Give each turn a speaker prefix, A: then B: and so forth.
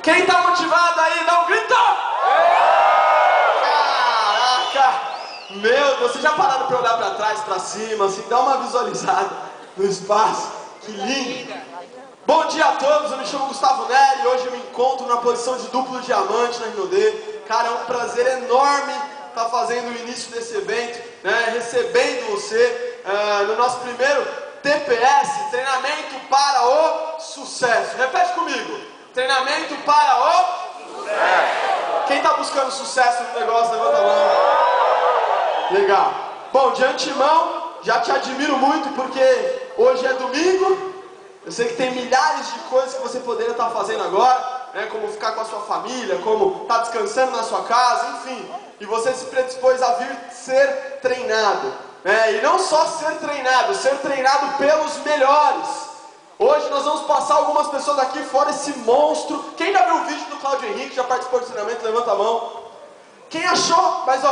A: Quem tá motivado aí, dá um grito! Caraca! Meu, vocês já pararam pra olhar pra trás, pra cima, assim, dá uma visualizada no espaço. Que lindo! Bom dia a todos, eu me chamo Gustavo Neri e hoje eu me encontro na posição de duplo diamante na RinoD. Cara, é um prazer enorme estar fazendo o início desse evento, né, recebendo você no nosso primeiro TPS, Treinamento para o Sucesso. Repete comigo, Treinamento para o Sucesso. Quem está buscando sucesso no negócio, levanta a mão. Legal. Bom, de antemão, já te admiro muito porque hoje é domingo. Eu sei que tem milhares de coisas que você poderia estar fazendo agora, né, como ficar com a sua família, como estar descansando na sua casa, enfim. E você se predispôs a vir ser treinado, né, e não só ser treinado pelos melhores. Hoje nós vamos passar algumas pessoas aqui fora esse monstro. Quem já viu o vídeo do Cláudio Henrique, já participou do treinamento, levanta a mão. Quem achou, mas ó,